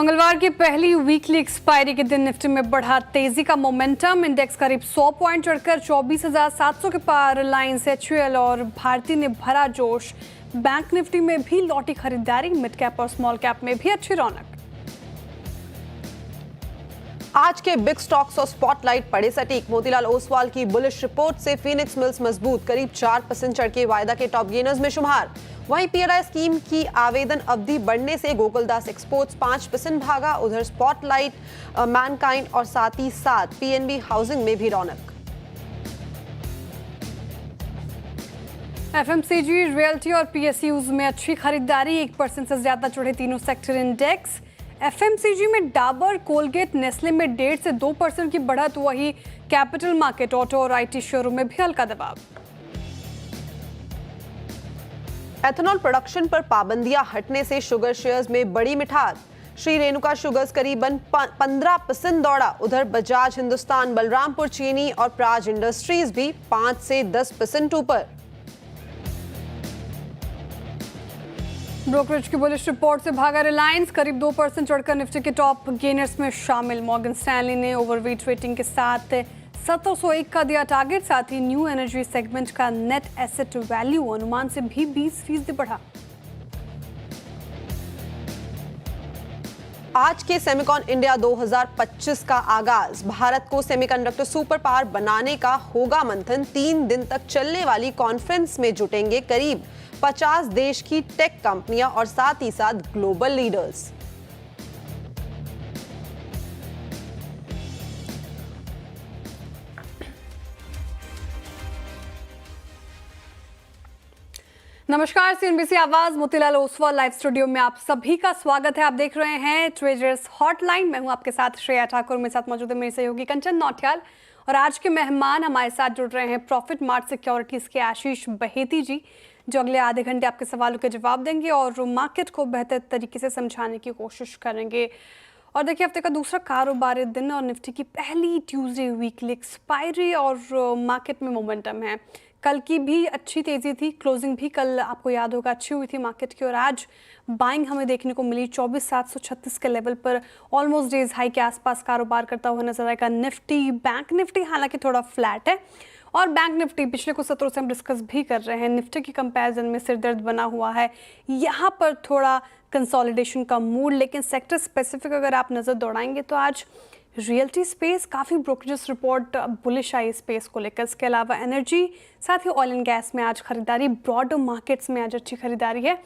मंगलवार की पहली वीकली एक्सपायरी के दिन निफ्टी में बढ़ा तेजी का मोमेंटम। इंडेक्स करीब 100 पॉइंट चढ़कर 24,700 के पार। रिलायंस, एचयूएल और भारती ने भरा जोश। बैंक निफ्टी में भी लौटी खरीदारी। मिड कैप और स्मॉल कैप में भी अच्छी रौनक। आज के बिग स्टॉक्स और स्पॉटलाइट पड़े सटीक। मोतीलाल ओसवाल की बुलिश रिपोर्ट से फीनिक्स मिल्स मजबूत, करीब 4% चढ़ के वायदा के टॉप गेनर्स में शुमार। वहीं पीएलआई स्कीम की आवेदन अवधि बढ़ने से गोकुलदास एक्सपोर्ट्स 5% भागा। उधर स्पॉटलाइट, मैनकाइंड और साथ ही साथ पीएनबी हाउसिंग में भी रौनक। एफएमसीजी, रियल्टी और पीएसयूज में अच्छी खरीदारी। 1% से ज्यादा चढ़े तीनों सेक्टर इंडेक्स। एफएमसीजी में डाबर, कोलगेट, नेस्ले में 1.5 से 2% की बढ़त। वही कैपिटल मार्केट, ऑटो और आईटी शेयरों में भी हल्का दबाव। एथेनॉल प्रोडक्शन पर पाबंदियां हटने से शुगर शेयर्स में बड़ी मिठास। श्री रेणुका शुगर्स करीबन 15% दौड़ा। उधर बजाज हिंदुस्तान, बलरामपुर चीनी और प्राज इंडस्ट्रीज भी 5 से 10% ऊपर। ब्रोकरेज की बुलिश रिपोर्ट से भागा रिलायंस, करीब 2% चढ़कर निफ्टी के टॉप गेनर्स में शामिल। मॉर्गन स्टैनली ने ओवरवेट रेटिंग के साथ 1701 का दिया टारगेट। साथ ही न्यू एनर्जी सेगमेंट का नेट एसेट वैल्यू अनुमान से भी 20% बढ़ा। आज के सेमिकॉन इंडिया 2025 का आगाज। भारत को सेमीकंडक्टर सुपर पावर बनाने का होगा मंथन। 3 दिन तक चलने वाली कॉन्फ्रेंस में जुटेंगे करीब 50 देश की टेक कंपनियां और साथ ही साथ ग्लोबल लीडर्स। नमस्कार, सीएनबीसी आवाज मोतीलाल ओसवाल लाइव स्टूडियो में आप सभी का स्वागत है। आप देख रहे हैं ट्रेजर्स हॉटलाइन। मैं हूं आपके साथ श्रेया ठाकुर। मेरे साथ मौजूद है मेरे सहयोगी कंचन नौटियाल और आज के मेहमान हमारे साथ जुड़ रहे हैं प्रॉफिट मार्ट सिक्योरिटीज के आशीष बहेती जी, जो अगले आधे घंटे आपके सवालों के जवाब देंगे और मार्केट को बेहतर तरीके से समझाने की कोशिश करेंगे। और देखिए, हफ्ते का दूसरा कारोबारी दिन और निफ्टी की पहली ट्यूसडे वीकली एक्सपायरी और मार्केट में मोमेंटम है। कल की भी अच्छी तेज़ी थी, क्लोजिंग भी कल आपको याद होगा अच्छी हुई थी मार्केट की। और आज बाइंग हमें देखने को मिली 24,736 के लेवल पर, ऑलमोस्ट डेज हाई के आसपास कारोबार करता हुआ नजर आएगा निफ्टी। बैंक निफ्टी हालांकि थोड़ा फ्लैट है और बैंक निफ्टी पिछले कुछ सत्रों से हम डिस्कस भी कर रहे हैं, निफ्टी की कंपैरिजन में सिरदर्द बना हुआ है। यहाँ पर थोड़ा कंसोलिडेशन का मूड, लेकिन सेक्टर स्पेसिफिक अगर आप नज़र दौड़ाएंगे तो आज रियल्टी स्पेस काफ़ी ब्रोकरेज रिपोर्ट बुलिश आई स्पेस को लेकर। इसके अलावा एनर्जी, साथ ही ऑयल एंड गैस में आज खरीदारी। ब्रॉडर मार्केट्स में आज अच्छी खरीदारी है,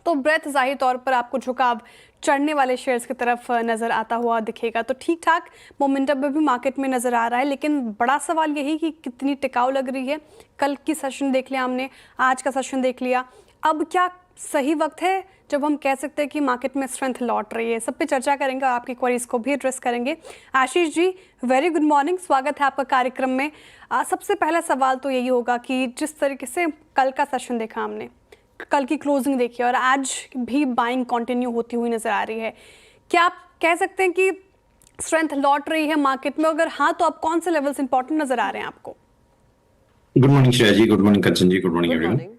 तो ब्रेथ जाहिर तौर पर आपको झुकाव चढ़ने वाले शेयर्स की तरफ नज़र आता हुआ दिखेगा। तो ठीक ठाक मोमेंटम भी मार्केट में नज़र आ रहा है, लेकिन बड़ा सवाल यही कि कितनी टिकाऊ लग रही है। कल की सेशन देख लिया हमने, आज का सेशन देख लिया। अब क्या सही वक्त है जब हम कह सकते हैं कि मार्केट में स्ट्रेंथ लौट रही है? सब पे चर्चा करेंगे और आपकी क्वेरीज को भी एड्रेस करेंगे। Ashish ji, very good morning, स्वागत है आपका कार्यक्रम में। सबसे पहला सवाल तो यही होगा कि जिस तरीके से कल का सेशन देखा हमने, कल की क्लोजिंग देखी और आज भी बाइंग कंटिन्यू होती हुई नजर आ रही है, क्या आप कह सकते हैं कि स्ट्रेंथ लौट रही है मार्केट में? अगर हाँ, तो अब कौन से लेवल्स इंपॉर्टेंट नजर आ रहे हैं आपको? गुड मॉर्निंग श्रेया जी, गुड मॉर्निंग कंचन जी, गुड मॉर्निंग एवरीवन।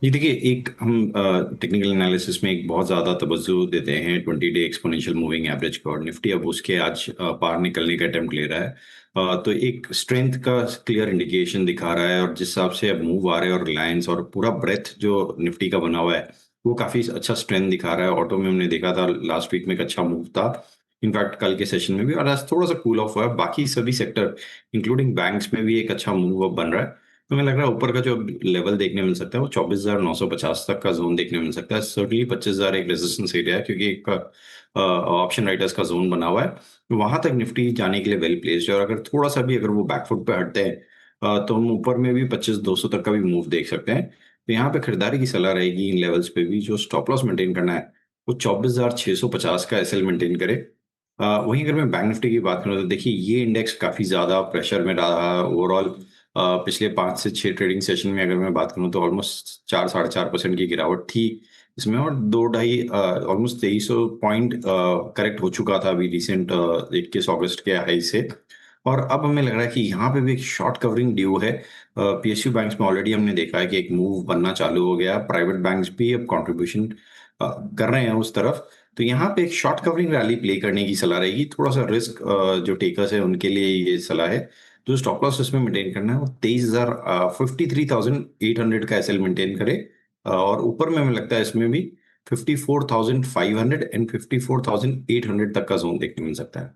ये देखिए, एक हम टेक्निकल एनालिसिस में एक बहुत ज़्यादा तवज्जो देते हैं 20-डे एक्सपोनेंशियल मूविंग एवरेज को, और निफ्टी अब उसके आज पार निकलने का अटेम्प्ट ले रहा है। तो एक स्ट्रेंथ का क्लियर इंडिकेशन दिखा रहा है, और जिस हिसाब से अब मूव आ रहे हैं और रिलायंस और पूरा ब्रेथ जो निफ्टी का बना हुआ है वो काफ़ी अच्छा स्ट्रेंथ दिखा रहा है। ऑटो में हमने देखा था लास्ट वीक में एक अच्छा मूव था, इनफैक्ट कल के सेशन में भी, और आज थोड़ा सा कूल ऑफ हुआ है। बाकी सभी सेक्टर इंक्लूडिंग बैंक्स में भी एक अच्छा मूव अब बन रहा है। तो मुझे लग रहा है ऊपर का जो लेवल देखने मिल सकता है वो 24,950 तक का जोन देखने मिल सकता है। सर्टनली 25,000 एक रेजिस्टेंस एरिया है, क्योंकि एक ऑप्शन राइटर्स का जोन बना हुआ है। वहां तक निफ्टी जाने के लिए वेल प्लेस्ड है, और अगर थोड़ा सा भी अगर वो बैकफुट पे हटते हैं तो हम ऊपर में भी 25,200 तक का भी मूव देख सकते हैं। तो यहाँ पे खरीदारी की सलाह रहेगी इन लेवल्स पे भी। जो स्टॉप लॉस मेंटेन करना है वो 24,650 का एसएल मेंटेन करे। वहीं अगर मैं बैंक निफ्टी की बात करूँ तो देखिए, ये इंडेक्स काफी ज्यादा प्रेशर में रहा ओवरऑल। पिछले 5 से 6 ट्रेडिंग सेशन में अगर मैं बात करूं तो ऑलमोस्ट 4-4.5% की गिरावट थी इसमें, और 2-2.5 ऑलमोस्ट 2300 पॉइंट करेक्ट हो चुका था अभी रिसेंट 21 अगस्त के हाई से। और अब हमें लग रहा है कि यहाँ पे भी एक शॉर्ट कवरिंग ड्यू है। पीएसयू बैंक्स में ऑलरेडी हमने देखा है कि एक मूव बनना चालू हो गया। प्राइवेट बैंक्स भी अब कंट्रीब्यूशन कर रहे हैं उस तरफ। तो यहाँ पे एक शॉर्ट कवरिंग रैली प्ले करने की सलाह रहेगी। थोड़ा सा रिस्क जो टेकर्स है उनके लिए ये सलाह है। जो स्टॉप लॉस इसमें मेंटेन करना है वो 53,800 का एसएल मेंटेन करे। और ऊपर में हमें लगता है इसमें भी 54,500 एंड 54,800 तक का जोन देखने मिल सकता है।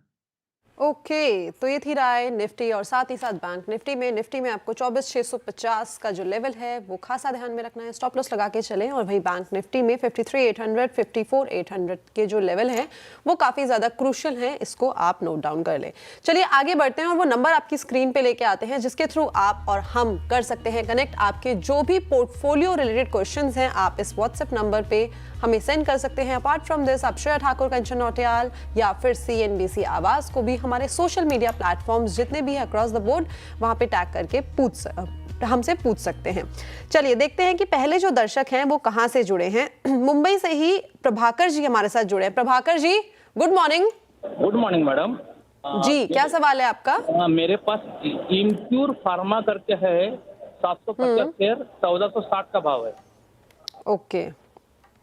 ओके, तो ये थी राय निफ्टी और साथ ही साथ बैंक निफ्टी में आपको 24,650 का जो लेवल है वो खासा ध्यान में रखना है, स्टॉप लॉस लगा के चलें। और भाई बैंक निफ्टी में 53,800 54,800 के जो लेवल हैं वो काफ़ी ज़्यादा क्रूशियल हैं, इसको आप नोट डाउन कर लें। चलिए आगे बढ़ते हैं और वो नंबर आपकी स्क्रीन पे लेके आते हैं जिसके थ्रू आप और हम कर सकते हैं कनेक्ट। आपके जो भी पोर्टफोलियो रिलेटेड क्वेश्चंस हैं आप इस व्हाट्सएप नंबर पे हमें सेंड कर सकते हैं। अपार्ट फ्रॉम दिस आप श्रेया ठाकुर, कंचन नौटियाल या फिर CNBC आवाज को भी हमारे सोशल मीडिया प्लेटफॉर्म्स जितने भी है अक्रॉस द बोर्ड वहां पे टैग करके हमसे पूछ सकते हैं। चलिए देखते हैं कि पहले जो दर्शक हैं वो कहां से जुड़े हैं। मुंबई से ही प्रभाकर जी हमारे साथ जुड़े हैं। Prabhakar ji good morning. Good morning madam. जी क्या सवाल है आपका? मेरे पास इम्प्यूर फार्मा करके है 750 शेयर, 1460 का भाव है। ओके,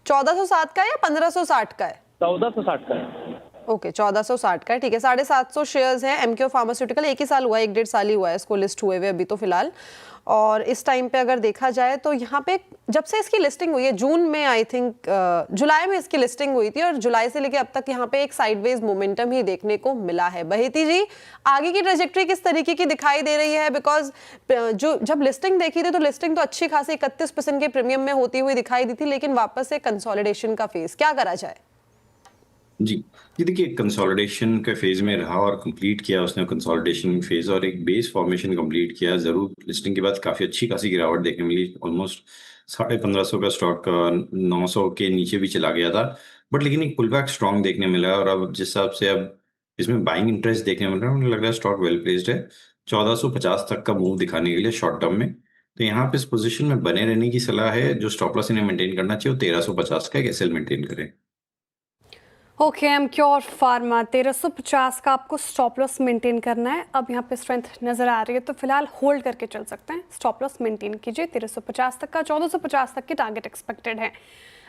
1460 का या 1560 का है? 1460 का है। ओके 1460 का है, ठीक है। 750 शेयर्स हैं एमक्यू फार्मास्यूटिकल। एक ही साल हुआ है, 1.5 साल ही हुआ है इसको लिस्ट हुए हुए अभी तो फिलहाल। और इस टाइम पे अगर देखा जाए तो यहाँ पे जब से इसकी लिस्टिंग हुई है जून में, आई थिंक जुलाई में इसकी लिस्टिंग हुई थी, और जुलाई से लेके अब तक यहाँ पे एक साइडवेज मोमेंटम ही देखने को मिला है। बहेती जी आगे की ट्रेजेक्ट्री किस तरीके की दिखाई दे रही है? बिकॉज जो जब लिस्टिंग देखी थी तो लिस्टिंग तो अच्छी खासी 31% के प्रीमियम में होती हुई दिखाई दी थी, लेकिन वापस से कंसोलिडेशन का फेज, क्या करा जाए? जी, ये देखिए कंसोलिडेशन के फेज में रहा और कंप्लीट किया उसने कंसोलिडेशन फेज, और एक बेस फॉर्मेशन कंप्लीट किया। जरूर लिस्टिंग के बाद काफी अच्छी खासी गिरावट देखने मिली, ऑलमोस्ट 1550 का स्टॉक 900 के नीचे भी चला गया था, बट लेकिन एक पुल बैक स्ट्रॉन्ग देखने मिला। और अब जिस हिसाब से अब इसमें बाइंग इंटरेस्ट देखने मिल रहा है, मुझे लग रहा है स्टॉक वेल प्लेस्ड है 1450 तक का मूव दिखाने के लिए शॉर्ट टर्म में। तो यहाँ पे इस पोजीशन में बने रहने की सलाह है। जो स्टॉप लॉस इन्हें मेंटेन करना चाहिए वो 1350 का एक एसएल मेंटेन करें। ओके, एमक्योर फार्मा 1350 का आपको स्टॉप लॉस मेंटेन करना है। अब यहाँ पे स्ट्रेंथ नजर आ रही है तो फिलहाल होल्ड करके चल सकते हैं। स्टॉप लॉस मेंटेन कीजिए 1350 तक का, 1450 तक की टारगेट एक्सपेक्टेड है।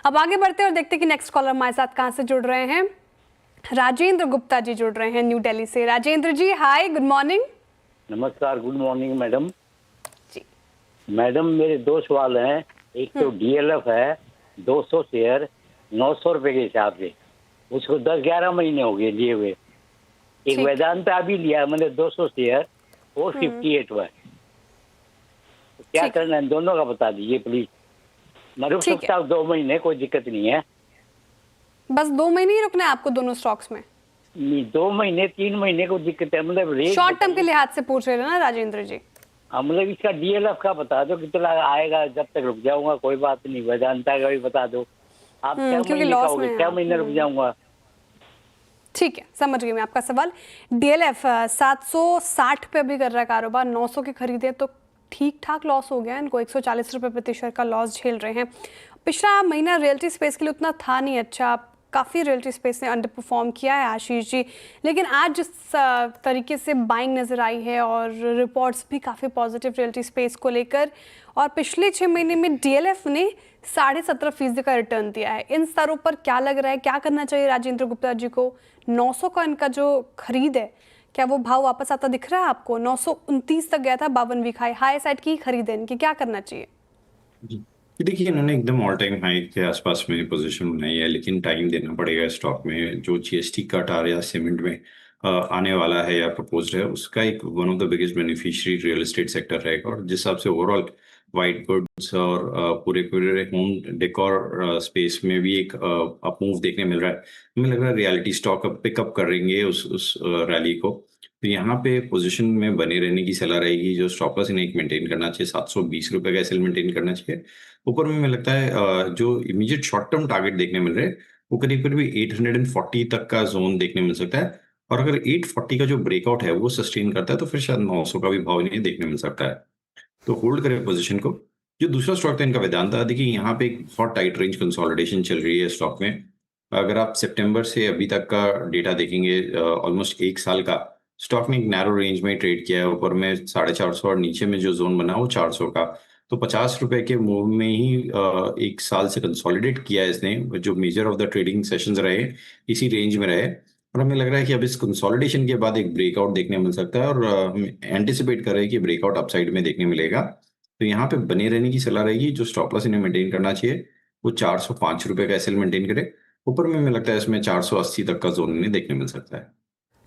अब आगे बढ़ते हैं और देखते हैं कि नेक्स्ट कॉलर हमारे साथ कहाँ से जुड़ रहे हैं। राजेंद्र गुप्ता जी जुड़ रहे हैं न्यू दिल्ली से। राजेंद्र जी हाय, गुड मॉर्निंग। नमस्कार, गुड मॉर्निंग मैडम। जी मैडम मेरे दो सवाल हैं। एक तो DLF है 200 शेयर 900 रुपए के हिसाब से, उसको 10-11 महीने हो गए लिए हुए। एक ठीक। वेदांता भी लिया मैंने 200 शेयर 458 हुआ है। तो क्या ठीक। करना है दोनों का बता दीजिए प्लीज। मैं रुक ठीक है। सकता हूँ 2 महीने, कोई दिक्कत नहीं है। बस 2 महीने ही रुकना है आपको दोनों स्टॉक्स में? नहीं, 2 महीने 3 महीने को दिक्कत है, मतलब रेट शॉर्ट टर्म के लिहाज से पूछ रहे हैं ना राजेंद्र जी? मतलब इसका DLF का बता दो कितना आएगा, जब तक रुक जाऊंगा कोई बात नहीं। वेदांता का भी बता दो। आप 6 क्योंकि महीने लॉस का में होगे, है 6 आप। महीने रुक जाऊंगा। ठीक है, समझ गई मैं आपका सवाल। DLF 760 पे अभी कर रहा है कारोबार, 900 के खरीदे तो ठीक ठाक लॉस हो गया इनको, 140 रुपये प्रति शेयर का लॉस झेल रहे हैं। पिछला महीना रियल्टी स्पेस के लिए उतना था नहीं अच्छा, काफ़ी रियल्टी स्पेस ने अंडर परफॉर्म किया है आशीष जी। लेकिन आज जिस तरीके से बाइंग नज़र आई है और रिपोर्ट्स भी काफ़ी पॉजिटिव रियल्टी स्पेस को लेकर, और पिछले 6 महीने में DLF ने 17.5% का रिटर्न दिया है। इन स्तरों पर क्या लग रहा है, क्या करना चाहिए राजेंद्र गुप्ता जी को? 900 का इनका जो खरीद है, क्या वो भाव वापस आता दिख रहा है आपको? 929 तक गया था 52 वीक हाई साइड की खरीद है इनकी, क्या करना चाहिए? जी, ये देखिए इन्होंने एकदम ऑल टाइम हाई के आसपास में पोजीशन बनाई है, लेकिन टाइम देना पड़ेगा स्टॉक में। जो GST कट आ रहा है सीमेंट में आने वाला है या प्रपोज्ड है, उसका एक one of the biggest beneficiary real estate sector रहेगा। और जिस हिसाब से ओवरऑल वाइट गुड्स और पूरे पूरे होम डेकोर स्पेस में भी एक अप मूव देखने मिल रहा है, हमें लग रहा है रियलिटी स्टॉक अब पिकअप करेंगे उस रैली को। तो यहाँ पे पोजीशन में बने रहने की सलाह रहेगी। जो स्टॉप लॉस इन्हें एक मेंटेन करना चाहिए, 720 रुपए का एसएल मेंटेन करना चाहिए। ऊपर में मुझे लगता है जो इमीडिएट शॉर्ट टर्म टारगेट देखने मिल रहे हैं वो करीब करीब 840 तक का जोन देखने मिल सकता है। और अगर 840 का जो ब्रेकआउट है वो सस्टेन करता है तो फिर शायद 900 का भी भाव इन्हें देखने मिल सकता है। तो होल्ड करें पोजीशन को। जो दूसरा स्टॉक था इनका वेदांता, देखिए यहाँ पे एक बहुत टाइट रेंज कंसोलिडेशन चल रही है स्टॉक में। अगर आप सितंबर से अभी तक का डेटा देखेंगे, ऑलमोस्ट 1 साल का, स्टॉक ने एक नैरो रेंज में ट्रेड किया है। ऊपर में 450 और नीचे में जो जोन बना वो 400 का। तो 50 रुपए के मूव में ही एक साल से कंसोलिडेट किया है इसने, जो measure of the trading sessions रहे इसी रेंज में रहे, और हमें लग रहा है कि अब इस कंसोलिडेशन के बाद एक ब्रेकआउट देखने मिल सकता है, और हम एंटिसिपेट कर रहे हैं कि ब्रेकआउट अपसाइड में देखने मिलेगा। तो यहाँ पे बने रहने की सलाह रहेगी। जो स्टॉप लॉस इन्हें मेंटेन करना चाहिए वो 405 रुपए का एसएल मेंटेन करे। ऊपर में हमें लगता है इसमें 480 तक का जोन इन्हें देखने मिल सकता है।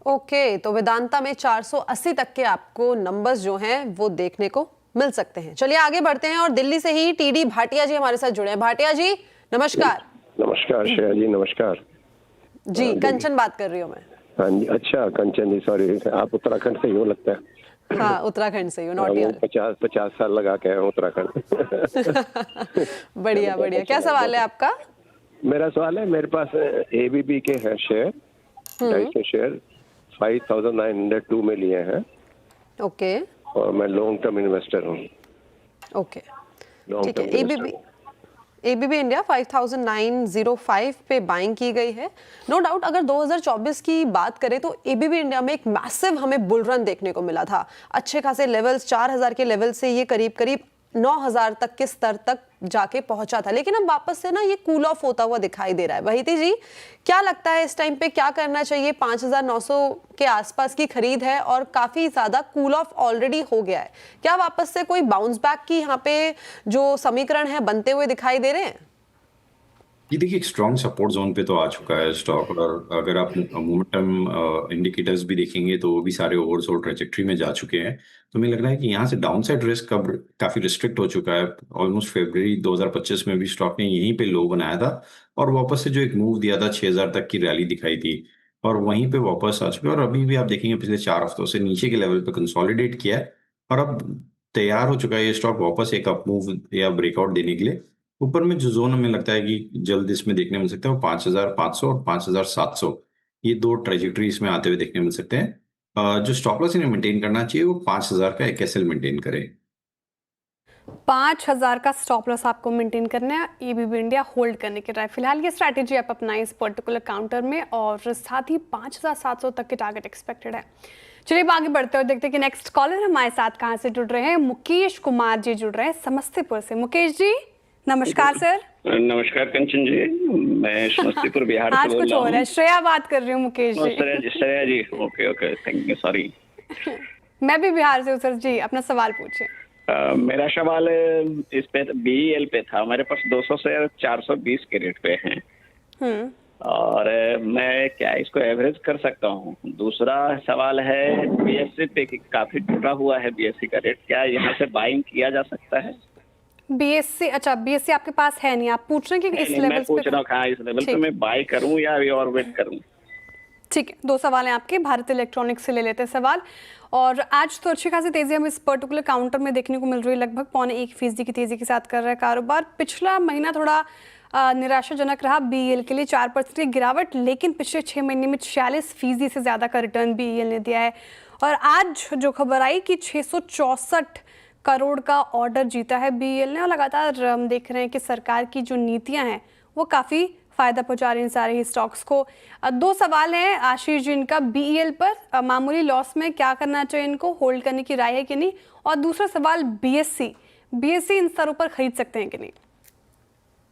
ओके, तो वेदांता में 480 तक के आपको नंबर्स जो हैं वो देखने को मिल सकते हैं। चलिए आगे बढ़ते हैं और दिल्ली से ही टीडी भाटिया जी हमारे साथ जुड़े हैं। भाटिया जी नमस्कार। नमस्कार श्रेया जी, नमस्कार जी, कंचन बात कर रही हूँ मैं। हाँ जी, अच्छा कंचन जी, सॉरी, आप उत्तराखंड से ही हो लगता है। हाँ, उत्तराखंड से ही हूँ, नॉट वो ईयर। 50 साल लगा के आया हूँ उत्तराखंड। बढ़िया बढ़िया, क्या सवाल है आपका? मेरा सवाल है, मेरे पास एबीबी के हैं शेयर, 250 शेयर 5902 में लिए हैं, ओके और मैं लॉन्ग टर्म इन्वेस्टर हूँ। ओके, ठीक है। एबीबी इंडिया 5905 पे बाइंग की गई है। नो डाउट अगर 2024 की बात करें तो एबीबी इंडिया में एक मैसिव हमें बुल रन देखने को मिला था। अच्छे खासे लेवल्स, 4000 के लेवल से ये करीब करीब 9000 तक के स्तर तक जाके पहुंचा था, लेकिन अब वापस से ना ये कूल ऑफ होता हुआ दिखाई दे रहा है। वहीती जी, क्या लगता है इस टाइम पे क्या करना चाहिए? 5900 के आसपास की खरीद है और काफी ज्यादा कूल ऑफ ऑलरेडी हो गया है। क्या वापस से कोई बाउंस बैक की यहाँ पे जो समीकरण है बनते हुए दिखाई दे रहे हैं? ये देखिए, एक स्ट्रॉन्ग सपोर्ट जोन पे तो आ चुका है स्टॉक, और अगर आप मोमेंटम इंडिकेटर्स भी देखेंगे तो वो भी सारे ओवरसोल्ड ट्रेजेक्टरी में जा चुके हैं। तो मुझे लग रहा है कि यहाँ से डाउनसाइड रिस्क अब काफी रिस्ट्रिक्ट हो चुका है। ऑलमोस्ट फरवरी 2025 में भी स्टॉक ने यहीं पे लो बनाया था, और वापस से जो एक मूव दिया था 6000 तक की रैली दिखाई थी, और वहीं पे वापस आ चुके हैं। और अभी भी आप देखेंगे पिछले 4 हफ्तों से नीचे के लेवल पे कंसोलिडेट किया है, और अब तैयार हो चुका है ये स्टॉक वापस एक अप मूव या ब्रेकआउट देने के लिए। ऊपर में जो जोन हमें लगता है कि जल्द इसमें देखने मिल सकता है वो 5500 और 5700, ये दो ट्रेजेक्टरी इसमें आते हुए देखने मिल सकते हैं। जो स्टॉप लॉस इन्हें मेंटेन करना चाहिए वो 5000 का एक एसएल मेंटेन करे। 5000 का स्टॉप लॉस आपको मेंटेन करना है, एबीबी इंडिया होल्ड करने के लिए फिलहाल ये स्ट्रैटेजी आप अपनाएं इस पर्टिकुलर काउंटर में, और साथ ही 5700 तक के टारगेट एक्सपेक्टेड है। चलिए आगे बढ़ते हुए देखते हैं कि नेक्स्ट कॉलर हमारे साथ कहाँ से जुड़ रहे हैं। मुकेश कुमार जी जुड़ रहे हैं समस्तीपुर से। मुकेश जी नमस्कार सर। नमस्कार कंचन जी, मैं समस्तीपुर बिहार से आज बोल कुछ रहा और है, हूँ। श्रेया बात कर रही हूँ Mukesh ji. Shreya ji, okay okay, thank you, sorry. मैं भी बिहार से हूँ सर जी, अपना सवाल पूछिए। मेरा सवाल इस पे बीईएल पे था। मेरे पास 200 से 420 के रेट पे हैं, और मैं क्या इसको एवरेज कर सकता हूँ? दूसरा सवाल है बीएससी पे, काफी टूटा हुआ है बीएससी का रेट, क्या यहाँ से बाइंग किया जा सकता है? बीएससी, अच्छा बीएससी आपके पास है नहीं, आप पूछ रहे हैं कि इस लेवल मैं पूछ रहा हूँ हाँ, इस लेवल पे मैं बाई करूँ या अभी और वेट करूँ? ठीक है, दो सवाल हैं आपके। भारत इलेक्ट्रॉनिक्स से ले लेते हैं सवाल। और आज तो अच्छी खासी तेजी हमें इस पर्टिकुलर काउंटर में देखने को मिल रही है, लगभग 0.25% की तेजी के साथ कर रहा है कारोबार। पिछला महीना थोड़ा निराशाजनक रहा बीईएल के लिए, 4% की गिरावट, लेकिन पिछले 6 महीने में 46% से ज़्यादा का रिटर्न बीईएल ने दिया है। और आज जो खबर आई कि 664 करोड़ का ऑर्डर जीता है बीईएल ने, और लगातार हम देख रहे हैं कि सरकार की जो नीतियां हैं वो काफ़ी फ़ायदा पहुंचा रही हैं सारे ही स्टॉक्स को। दो सवाल हैं आशीष जी इनका बीईएल पर, मामूली लॉस में क्या करना चाहिए, इनको होल्ड करने की राय है कि नहीं? और दूसरा सवाल बीएससी इन स्तरों पर खरीद सकते हैं कि नहीं?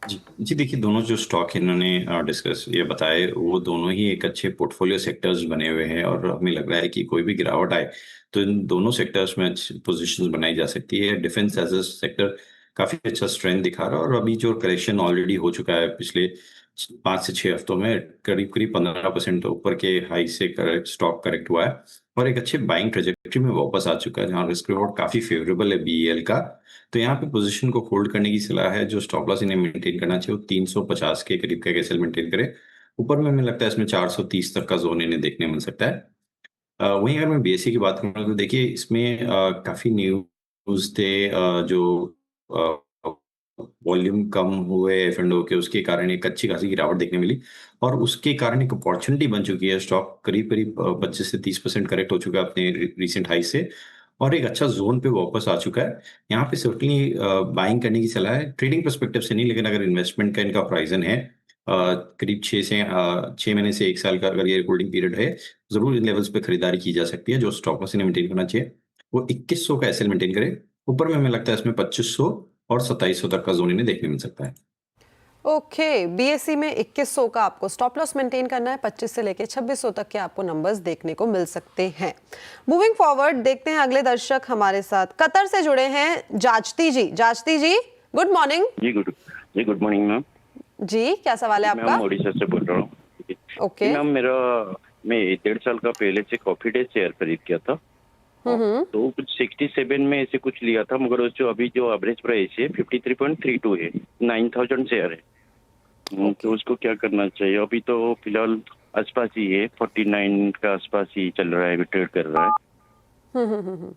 जी देखिए, दोनों जो स्टॉक इन्होंने डिस्कस ये बताए वो दोनों ही एक अच्छे पोर्टफोलियो सेक्टर्स बने हुए हैं, और हमें लग रहा है कि कोई भी गिरावट आए तो इन दोनों सेक्टर्स में अच्छी पोजीशंस बनाई जा सकती है। डिफेंस एज अ सेक्टर काफी अच्छा स्ट्रेंथ दिखा रहा है, और अभी जो करेक्शन ऑलरेडी हो चुका है पिछले 5 से 6 हफ्तों में, करीब करीब 15% ऊपर के हाई से स्टॉक करेक्ट हुआ है, और एक अच्छे बाइंग ट्रेजेक्टरी में वापस आ चुका है, जहाँ रिस्क रिवॉर्ड काफी फेवरेबल है बीईएल का। तो यहाँ पे पोजीशन को होल्ड करने की सलाह है। जो स्टॉप लॉस इन्हें मेंटेन करना चाहिए वो 350 के करीब का एसएल मेंटेन करे। ऊपर में हमें लगता है इसमें 430 तक का जोन इन्हें देखने मिल सकता है। वहीं अगर मैं बीएससी की बात करूँ तो देखिए, इसमें काफी न्यूज थे, जो वॉल्यूम कम हुए एफ&ओ के, उसके कारण एक अच्छी खासी गिरावट देखने मिली, और उसके कारण एक अपॉर्चुनिटी बन चुकी है। स्टॉक करीब करीब 25 से 30% करेक्ट हो चुका है अपने रिसेंट हाई से, और एक अच्छा जोन पे वापस आ चुका है। यहाँ पे सर्टनली बाइंग करने की सलाह है, ट्रेडिंग पर्सपेक्टिव से नहीं, लेकिन अगर इन्वेस्टमेंट का इनका होराइजन है करीब 6 महीने से 1 साल का, अगर ये होल्डिंग पीरियड है, जरूर इन लेवल्स पे खरीदारी की जा सकती है। जो स्टॉप लॉस इन्हें मेंटेन करना चाहिए वो 2100 का एसएल मेंटेन करे। ऊपर में हमें लगता है इसमें 2500 और 2700 तक का जोन इन्हें देखने मिल सकता है। ओके, बीएसई में 2100 का आपको स्टॉप लॉस मेंटेन करना है, 25 से लेके 2600 तक के आपको नंबर्स देखने को मिल सकते हैं। मूविंग फॉरवर्ड देखते हैं अगले दर्शक हमारे साथ कतर से जुड़े हैं जाजती जी। जाजती जी गुड मॉर्निंग। जी गुड मॉर्निंग मैम। जी क्या सवाल है आपका? मैं उड़ीसा से बोल रहा हूँ। ओके मैम मैं 1.5 साल का पहले से कॉफी डे शेयर खरीद किया था, तो कुछ 67 में ऐसे कुछ लिया था, मगर जो अभी जो एवरेज प्राइस है 53.32 है, 9000 शेयर है। तो उसको क्या करना चाहिए? अभी तो फिलहाल आसपास ही है, 49 का आसपास ही चल रहा है, अभी ट्रेड कर रहा है।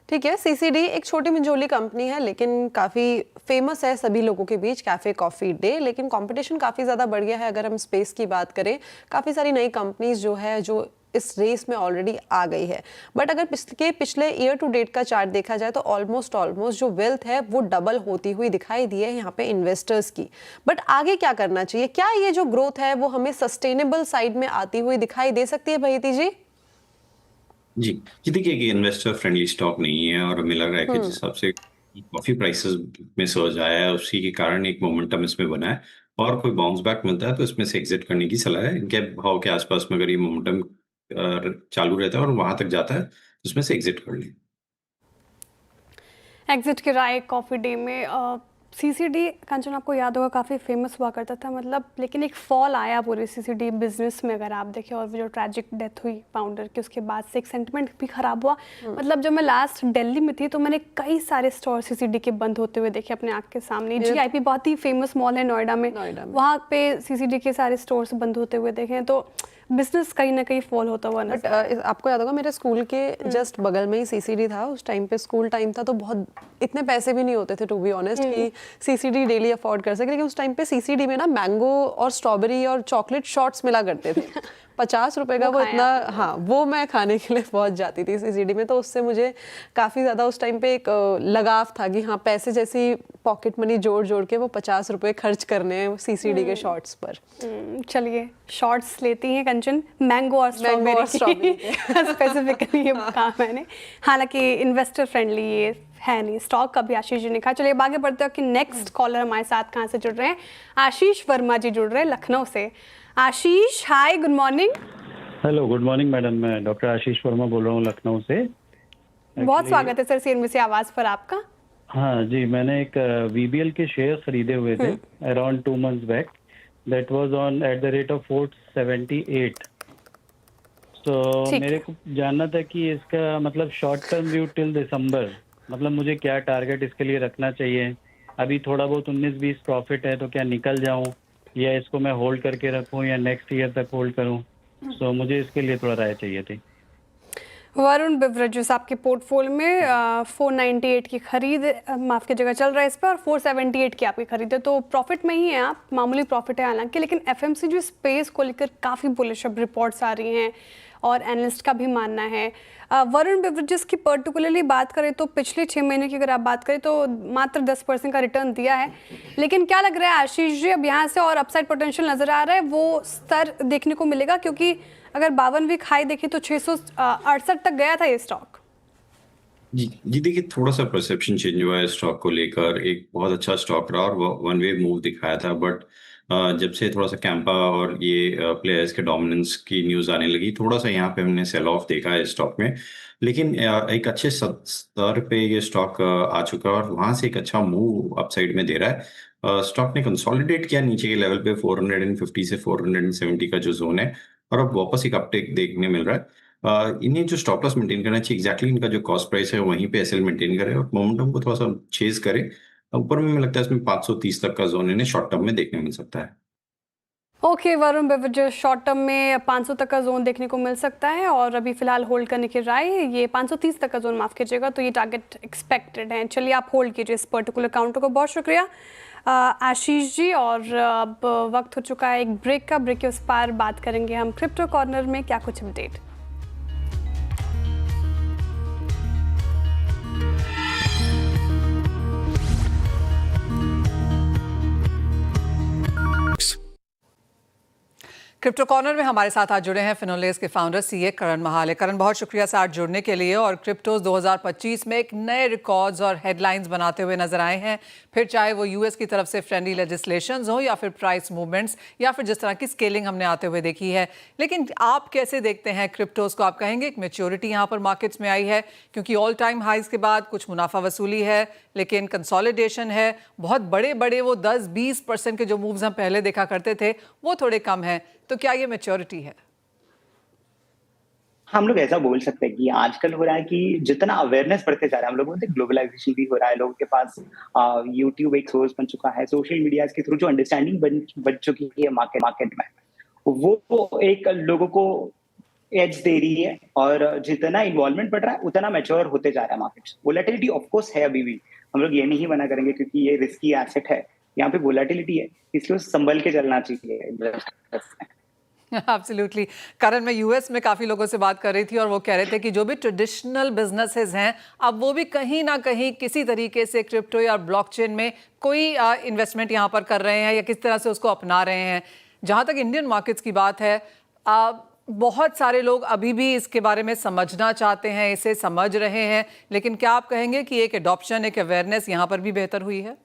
ठीक है। सीसीडी एक छोटी मिंजोली कंपनी है लेकिन काफ़ी फेमस है सभी लोगों के बीच, कैफ़े कॉफ़ी डे। लेकिन कंपटीशन काफ़ी ज़्यादा बढ़ गया है। अगर हम स्पेस की बात करें, काफ़ी सारी नई कंपनीज जो है जो इस रेस में ऑलरेडी आ गई है। बट अगर पिछले ईयर टू डेट का चार्ट देखा जाए तो ऑलमोस्ट जो वेल्थ है वो डबल होती हुई दिखाई दी है यहाँ पे इन्वेस्टर्स की। बट आगे क्या करना चाहिए? क्या ये जो ग्रोथ है वो हमें सस्टेनेबल साइड में आती हुई दिखाई दे सकती है भैयती जी? जी देखिए कि इन्वेस्टर फ्रेंडली स्टॉक नहीं है, और हमें लग रहा है कि जिस हिसाब से कॉफी प्राइसेस में सर्ज आया है उसी के कारण एक मोमेंटम इसमें बना है, और कोई बाउंस बैक मिलता है तो इसमें से एग्जिट करने की सलाह है। इनके भाव के आसपास में अगर ये मोमेंटम चालू रहता है और वहां तक जाता है तो इसमें से एग्जिट कर लें। एग्जिट की राय कॉफ़ी डे में सीसीडी कंचन आपको याद होगा काफ़ी फेमस हुआ करता था, मतलब लेकिन एक फॉल आया पूरे सीसीडी बिजनेस में अगर आप देखें, और वो जो ट्रैजिक डेथ हुई फाउंडर की उसके बाद से एक सेंटिमेंट भी ख़राब हुआ। मतलब जब मैं लास्ट दिल्ली में थी तो मैंने कई सारे स्टोर सीसीडी के बंद होते हुए देखे अपने आँख के सामने। जीआईपी बहुत ही फेमस मॉल है नोएडा में, वहाँ पे सीसीडी के सारे स्टोर्स बंद होते हुए देखे हैं, तो बिजनेस कहीं ना कहीं फॉल होता हुआ बट आपको याद होगा मेरे स्कूल के जस्ट बगल में ही सीसीडी था। उस टाइम पे स्कूल टाइम था तो बहुत इतने पैसे भी नहीं होते थे टू बी ऑनेस्ट कि सीसीडी डेली अफोर्ड कर सके। लेकिन उस टाइम पे सीसीडी में ना मैंगो और स्ट्रॉबेरी और चॉकलेट शॉट्स मिला करते थे 50 रुपए का वो इतना, हाँ वो मैं खाने के लिए पहुंच जाती थी सीसीडी में। तो उससे मुझे काफ़ी ज़्यादा उस टाइम पे एक लगाव था कि हाँ पैसे जैसी पॉकेट मनी जोड़ जोड़ के वो 50 रुपए खर्च करने हैं सीसीडी के शॉर्ट्स पर। चलिए शॉर्ट्स लेती हैं कंचन, मैंगो और स्ट्रॉबेरी स्पेसिफिकली ये कहा मैंने। हालांकि इन्वेस्टर फ्रेंडली ये है नहीं स्टॉक, कभी आशीष जी ने कहा। चलिए आगे बढ़ते हो कि नेक्स्ट कॉलर हमारे साथ कहाँ से जुड़ रहे हैं? आशीष वर्मा जी जुड़ रहे हैं लखनऊ से। Ashish hi, good morning. Hello, good morning madam. मैं डॉक्टर आशीष वर्मा बोल रहा हूँ लखनऊ से। बहुत स्वागत है सर सीएनबीसी आवाज पर आपका। हाँ जी, मैंने एक वीबीएल के शेयर खरीदे हुए थे around 2 months back. That was on at the rate of 478। तो मेरे को जानना था कि इसका मतलब शॉर्ट टर्म व्यू टिल दिसंबर, मतलब मुझे क्या टारगेट इसके लिए रखना चाहिए? अभी थोड़ा बहुत 19-20 प्रॉफिट है तो क्या निकल जाऊं, या इसको मैं होल्ड करके रखूं, या नेक्स्ट ईयर तक होल्ड करूं? सो मुझे इसके लिए थोड़ा राय चाहिए थी। वरुण बेवरेजेस आपके पोर्टफोलियो में 498 की खरीद, माफ़ की जगह चल रहा है इस पर, और 478 की आपकी खरीद है, तो प्रॉफिट में ही है आप, मामूली प्रॉफिट है हालांकि। लेकिन एफएमसीजी स्पेस को लेकर काफ़ी बुलिश अब रिपोर्ट्स आ रही हैं और एनालिस्ट का भी मानना है। वरुण बेवरेजेस की पर्टिकुलरली बात करें तो पिछले 6 महीने की अगर आप बात करें तो मात्र 10% का रिटर्न दिया है। लेकिन क्या लग रहा है आशीष जी, अब यहाँ से और अपसाइड पोटेंशियल नज़र आ रहा है, वो स्तर देखने को मिलेगा? क्योंकि अगर 52 वीक हाई देखी तो 668 तक गया था ये स्टॉक। जी देखिए, थोड़ा सा परसेप्शन चेंज हुआ है स्टॉक को लेकर। एक बहुत अच्छा स्टॉक रहा और वन वे मूव दिखाया था, बट जब से थोड़ा सा कैंपा और ये प्लेयर्स के डोमिनेंस की न्यूज़ आने लगी, थोड़ा सा यहाँ पे हमने सेल ऑफ देखा है स्टॉक में। लेकिन एक अच्छे स्तर पे ये स्टॉक आ चुका है और वहाँ से एक अच्छा मूव अपसाइड में दे रहा है। स्टॉक ने कंसोलिडेट किया नीचे के लेवल पे 450 से 470 का जो जोन है, और अब वापस एक अपटेक देखने मिल रहा है। इन्हें जो स्टॉप लॉस मेंटेन करना चाहिए, एग्जैक्टली इनका जो कॉस्ट प्राइस है वहीं पे एसएल मेंटेन करे और मोमेंटम को थोड़ा सा चेज करे। ऊपर में मुझे लगता है इसमें 530 तक का जोन इन्हें शॉर्ट टर्म में देखने मिल सकता है। Okay, Varun beverages short term में 500 तक का जोन देखने को मिल सकता है और अभी फिलहाल होल्ड करने की राय है। ये 530 तक का जोन, माफ कीजिएगा, तो ये टारगेट एक्सपेक्टेड है। चलिए आप होल्ड कीजिए इस पर्टिकुलर काउंटर को। बहुत शुक्रिया आशीष जी। और अब वक्त हो चुका है एक ब्रेक का। ब्रेक के उस पार बात करेंगे हम क्रिप्टो कॉर्नर में क्या कुछ अपडेट। क्रिप्टो कॉर्नर में हमारे साथ आज जुड़े हैं फिनोलेस के फाउंडर सीए करण महाले। करण, बहुत शुक्रिया साथ जुड़ने के लिए। और क्रिप्टोज 2025 में एक नए रिकॉर्ड्स और हेडलाइंस बनाते हुए नजर आए हैं, फिर चाहे वो यूएस की तरफ से फ्रेंडली लेजिस्लेशंस हो या फिर प्राइस मूवमेंट्स या फिर जिस तरह की स्केलिंग हमने आते हुए देखी है। लेकिन आप कैसे देखते हैं क्रिप्टोज को? आप कहेंगे एक मैच्योरिटी यहाँ पर मार्केट्स में आई है, क्योंकि ऑल टाइम हाइज के बाद कुछ मुनाफा वसूली है, लेकिन कंसोलिडेशन है। बहुत बड़े बड़े वो 10-20% के जो मूव्स हम पहले देखा करते थे वो थोड़े कम हैं, तो क्या ये मैच्योरिटी है? हम लोग ऐसा बोल सकते हैं कि आजकल हो रहा है कि जितना अवेयरनेस बढ़ते जा रहा है, हम लोग बोलते हैं ग्लोबलाइजेशन भी हो रहा है, लोगों के पास यूट्यूब एक सोर्स बन चुका है, सोशल मीडिया के थ्रू जो अंडरस्टैंडिंग बन चुकी है मार्केट में, वो एक लोगों को एज दे रही है। और जितना इन्वॉल्वमेंट बढ़ रहा है उतना मैच्योर होते जा रहा है मार्केट। वोलेटिलिटी ऑफ कोर्स है अभी भी, हम लोग ये नहीं मना करेंगे, क्योंकि ये रिस्की एसेट है, यहाँ पे वोलेटिलिटी है, इसलिए संभल के चलना चाहिए। एब्सोल्युटली। करण, मैं यूएस में काफ़ी लोगों से बात कर रही थी और वो कह रहे थे कि जो भी ट्रेडिशनल बिजनेसेस हैं अब वो भी कहीं ना कहीं किसी तरीके से क्रिप्टो या ब्लॉकचेन में कोई इन्वेस्टमेंट यहाँ पर कर रहे हैं या किस तरह से उसको अपना रहे हैं। जहाँ तक इंडियन मार्केट्स की बात है, बहुत सारे लोग अभी भी इसके बारे में समझना चाहते हैं, इसे समझ रहे हैं, लेकिन क्या आप कहेंगे कि एक एडॉप्शन, एक अवेयरनेस यहाँ पर भी बेहतर हुई है?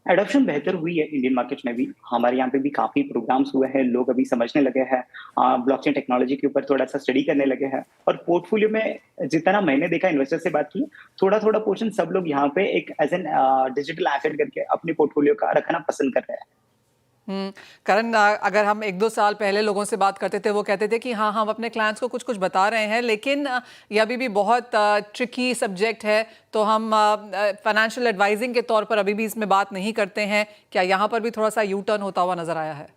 एडॉप्शन बेहतर हुई है इंडियन मार्केट में भी। हमारे यहाँ पे भी काफी प्रोग्राम्स हुए हैं, लोग अभी समझने लगे हैं, ब्लॉकचेन टेक्नोलॉजी के ऊपर थोड़ा सा स्टडी करने लगे हैं। और पोर्टफोलियो में जितना मैंने देखा, इन्वेस्टर से बात की, थोड़ा थोड़ा पोर्शन सब लोग यहाँ पे एक एज एन डिजिटल एसेट करके अपने पोर्टफोलियो का रखना पसंद कर रहे हैं। करण, अगर हम 1-2 साल पहले लोगों से बात करते थे, वो कहते थे कि हाँ, हम अपने क्लाइंट्स को कुछ कुछ बता रहे हैं, लेकिन ये अभी भी बहुत ट्रिकी सब्जेक्ट है, तो हम फाइनेंशियल एडवाइजिंग के तौर पर अभी भी इसमें बात नहीं करते हैं। क्या यहाँ पर भी थोड़ा सा यू टर्न होता हुआ नजर आया है?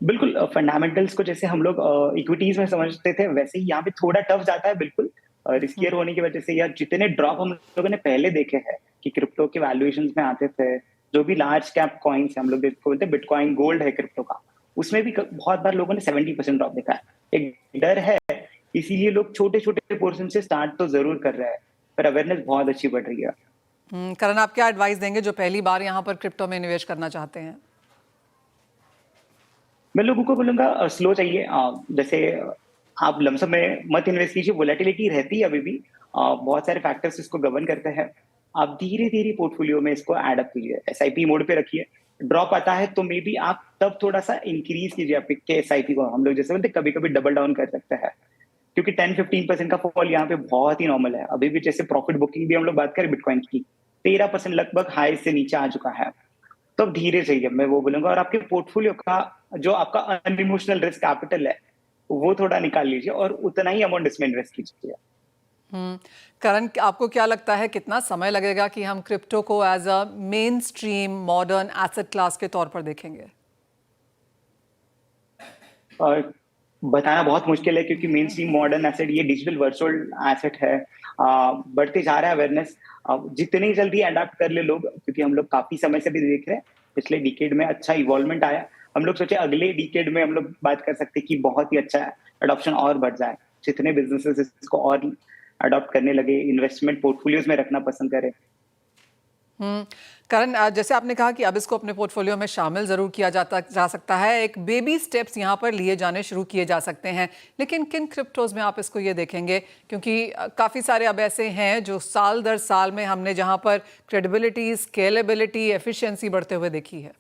बिल्कुल, फंडामेंटल्स को जैसे हम लोग इक्विटीज में समझते थे, वैसे ही यहाँ पे थोड़ा टफ जाता है। बिल्कुल रिस्कियर होने की वजह से, या जितने ड्रॉप हम लोगों ने पहले देखे हैं कि क्रिप्टो के वैल्यूएशंस में आते थे, जो भी लार्ज कैप कॉइन्स है, हम लोग बोलते हैं बिटकॉइन गोल्ड है क्रिप्टो का, उसमें भी बहुत बार लोगों ने 70% ड्रॉप देखा है। एक डर है, इसीलिए लोग छोटे छोटे पोर्शन से स्टार्ट तो जरूर कर रहे हैं, पर अवेयरनेस बहुत अच्छी बढ़ रही है। करण, आप क्या एडवाइस देंगे जो पहली बार यहाँ पर क्रिप्टो में निवेश करना चाहते हैं? मैं लोगों को बोलूंगा स्लो चाहिए। जैसे आप लमसम में मत इन्वेस्ट कीजिए, वोलेटिलिटी रहती है अभी भी, बहुत सारे फैक्टर्स इसको गवर्न करते हैं। आप धीरे धीरे पोर्टफोलियो में इसको ऐड अप कीजिए, एसआईपी मोड पे रखिए। ड्रॉप आता है तो मे बी आप तब थोड़ा सा इंक्रीज कीजिए आपके एसआईपी को। हम लोग जैसे बोलते कभी कभी डबल डाउन कर सकते हैं, क्योंकि 10-15% का फॉल यहाँ पे बहुत ही नॉर्मल है। अभी भी जैसे प्रॉफिट बुकिंग भी हम लोग बात करें बिटकॉइन की, 13% लगभग हाई से नीचे आ चुका है। तो अब धीरे चाहिए, मैं वो बोलूंगा। और आपके पोर्टफोलियो का जो आपका अनइमोशनल रिस्क कैपिटल है, वो थोड़ा निकाल लीजिए और उतना ही अमाउंट इसमें इन्वेस्ट कीजिए। करण, आपको क्या लगता है कितना समय लगेगा कि हम क्रिप्टो को as a mainstream modern asset class के तौर पर देखेंगे? और बताना बहुत मुश्किल है, क्योंकि मेन स्ट्रीम मॉडर्न एसेट, ये डिजिटल वर्चुअल एसेट है। बढ़ते जा रहा है अवेयरनेस, जितनी जल्दी अडाप्ट कर ले लोग, क्योंकि हम लोग काफी समय से भी देख रहे हैं, पिछले डिकेड में अच्छा इवॉल्वमेंट आया। हम लोग सोचे अगले डिकेड में हम लोग बात कर सकते हैं कि बहुत ही अच्छा अडॉप्शन और बढ़ जाए, जितने बिजनेसेस इसको और अडॉप्ट करने लगे, इन्वेस्टमेंट पोर्टफोलियोज में रखना पसंद करें। करण, जैसे आपने कहा कि अब इसको अपने पोर्टफोलियो में शामिल जरूर किया जा सकता है, एक बेबी स्टेप्स यहाँ पर लिए जाने शुरू किए जा सकते हैं, लेकिन किन क्रिप्टोज में आप इसको ये देखेंगे? क्योंकि काफ़ी सारे अब ऐसे हैं जो साल दर साल में हमने जहाँ पर क्रेडिबिलिटी, स्केलेबिलिटी, एफिशिएंसी बढ़ते हुए देखी है।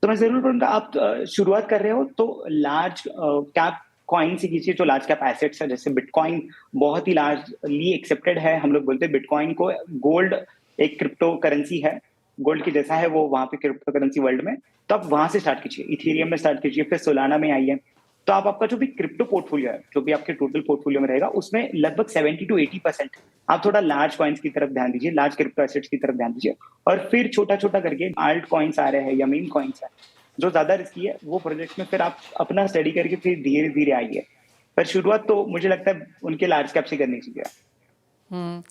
तो मैं जरूर बोलूंगा, आप शुरुआत कर रहे हो तो लार्ज कैप कॉइन से कीजिए, जो लार्ज कैप एसेट्स है। जैसे बिटकॉइन बहुत ही लार्जली एक्सेप्टेड है, हम लोग बोलते हैं बिटकॉइन को गोल्ड एक क्रिप्टो करेंसी है, गोल्ड की जैसा है वो वहां पे क्रिप्टो करेंसी वर्ल्ड में। तो आप वहां से स्टार्ट कीजिए, इथेरियम में स्टार्ट कीजिए, फिर सोलाना में आइए। तो आपका जो भी क्रिप्टो पोर्टफोलियो है, जो भी आपके टोटल पोर्टफोलियो में रहेगा, उसमें लगभग 70-80% आप थोड़ा लार्ज कॉइन्स की तरफ ध्यान दीजिए, लार्ज क्रिप्टो एसेट्स की तरफ ध्यान दीजिए। और फिर छोटा छोटा करके आल्ट कॉइन्स आ रहे हैं या मीम कॉइन्स है, जो ज्यादा रिस्की है, वो प्रोजेक्ट में फिर आप अपना स्टडी करके फिर धीरे धीरे आइए। पर शुरुआत तो मुझे लगता है उनके लार्ज कैप से करनी चाहिए।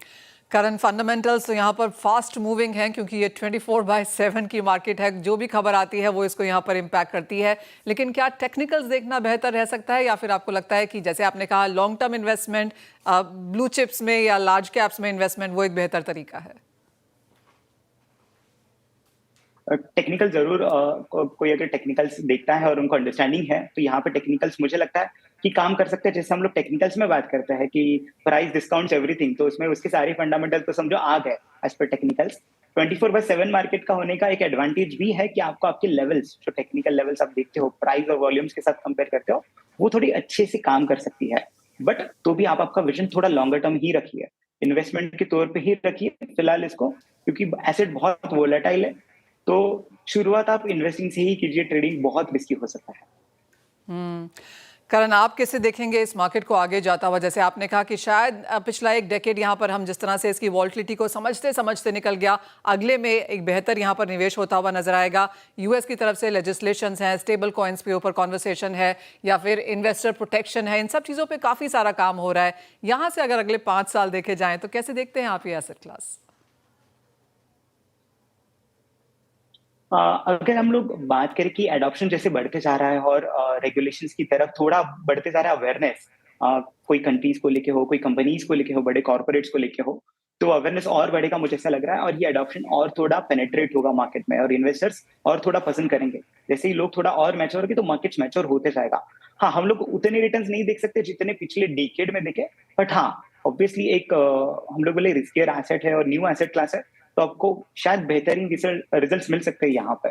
करंट फंडामेंटल्स तो यहाँ पर फास्ट मूविंग हैं, क्योंकि ये 24/7 की मार्केट है, जो भी खबर आती है वो इसको यहाँ पर इम्पैक्ट करती है। लेकिन क्या टेक्निकल्स देखना बेहतर रह सकता है, या फिर आपको लगता है कि जैसे आपने कहा long term investment, blue chips में या लार्ज कैप्स में इन्वेस्टमेंट, वो एक बेहतर तरीका है? टेक्निकल जरूर कोई अगर टेक्निकल्स देखता है और उनको अंडरस्टैंडिंग है तो यहाँ पे टेक्निकल्स मुझे लगता है कि काम कर सकते हैं। जैसे हम लोग टेक्निकल्स में बात करते हैं कि प्राइस डिस्काउंट्स एवरीथिंग, तो उसमें उसके सारे फंडामेंटल तो समझो आ गए एज पर टेक्निकल्स। 24/7 मार्केट का होने का एक एडवांटेज भी है कि आपको आपके लेवल्स, जो टेक्निकल लेवल्स आप देखते हो प्राइस और वॉल्यूम्स के साथ कंपेयर करते हो, वो थोड़ी अच्छे से काम कर सकती है। बट तो भी आप आपका विजन थोड़ा लॉन्गर टर्म ही रखिए, इन्वेस्टमेंट के तौर पे ही रखिए फिलहाल इसको, क्योंकि एसेट बहुत वोलेटाइल है। तो शुरुआत आप इन्वेस्टिंग से ही कीजिए, ट्रेडिंग बहुत रिस्की हो सकता है। करण, आप कैसे देखेंगे इस मार्केट को आगे जाता हुआ? जैसे आपने कहा कि शायद पिछला एक डेकेड यहाँ पर हम जिस तरह से इसकी वॉल्टिलिटी को समझते समझते निकल गया, अगले में एक बेहतर यहाँ पर निवेश होता हुआ नजर आएगा। यूएस की तरफ से लेजिस्लेशंस हैं, स्टेबल कॉइन्स पे ऊपर कॉन्वर्सेशन है, या फिर इन्वेस्टर प्रोटेक्शन है, इन सब चीज़ों पे काफ़ी सारा काम हो रहा है। यहाँ से अगर अगले 5 साल देखे जाएं तो कैसे देखते हैं आप ये एसेट क्लास? अगर हम लोग बात करें कि एडॉप्शन जैसे बढ़ते जा रहा है और रेगुलेशंस की तरफ थोड़ा बढ़ते जा रहा है अवेयरनेस, कोई कंट्रीज को लेके हो, कोई कंपनीज को लेके हो, बड़े कॉर्पोरेट्स को लेके हो, तो अवेयरनेस और बढ़ेगा मुझे ऐसा लग रहा है, और ये एडॉप्शन और थोड़ा पेनेट्रेट होगा मार्केट में और इन्वेस्टर्स और थोड़ा पसंद करेंगे। जैसे ही लोग थोड़ा और मैच्योर होंगे तो मार्केट मैच्योर होते जाएगा। हाँ, हम लोग उतने रिटर्न्स नहीं देख सकते जितने पिछले डिकेड में देखे, बट हाँ ऑब्वियसली एक हम लोग बोले रिस्कियर एसेट है और न्यू एसेट क्लास है, तो आपको शायद बेहतरीन रिजल्ट्स मिल सकते हैं यहाँ पे।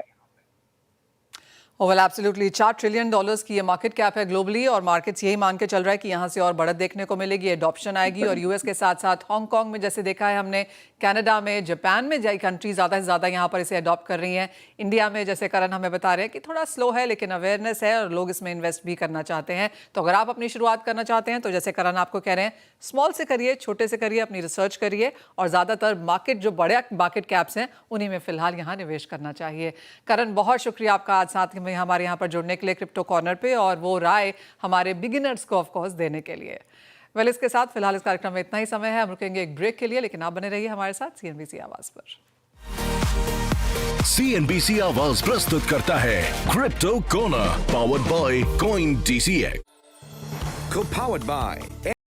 वेल एब्सोल्युटली, $4 ट्रिलियन की ये मार्केट कैप है ग्लोबली, और मार्केट्स यही मान के चल रहा है कि यहाँ से और बढ़त देखने को मिलेगी, एडॉप्शन आएगी। और यूएस के साथ साथ हांगकांग में जैसे देखा है हमने, कनाडा में, जापान में जाई कंट्री ज़्यादा से ज़्यादा यहाँ पर इसे अडॉप्ट कर रही हैं। इंडिया में जैसे करण हमें बता रहे हैं कि थोड़ा स्लो है, लेकिन अवेयरनेस है और लोग इसमें इन्वेस्ट भी करना चाहते हैं। तो अगर आप अपनी शुरुआत करना चाहते हैं तो जैसे करण आपको कह रहे हैं, स्मॉल से करिए, छोटे से करिए, अपनी रिसर्च करिए, और ज़्यादातर मार्केट जो बड़े मार्केट कैप्स हैं उन्हीं में फिलहाल यहाँ निवेश करना चाहिए। करण, बहुत शुक्रिया आपका आज साथ में हमारे यहाँ पर जुड़ने के लिए क्रिप्टो कॉर्नर पे, और वो राय हमारे बिगिनर्स को ऑफ कोर्स देने के लिए। वेल, इसके साथ फिलहाल इस कार्यक्रम में इतना ही समय है। हम रुकेंगे एक ब्रेक के लिए, लेकिन आप बने रहिए हमारे साथ सीएनबीसी आवाज पर। सीएनबीसी आवाज प्रस्तुत करता है crypto corner, powered by CoinDCX। Co-powered by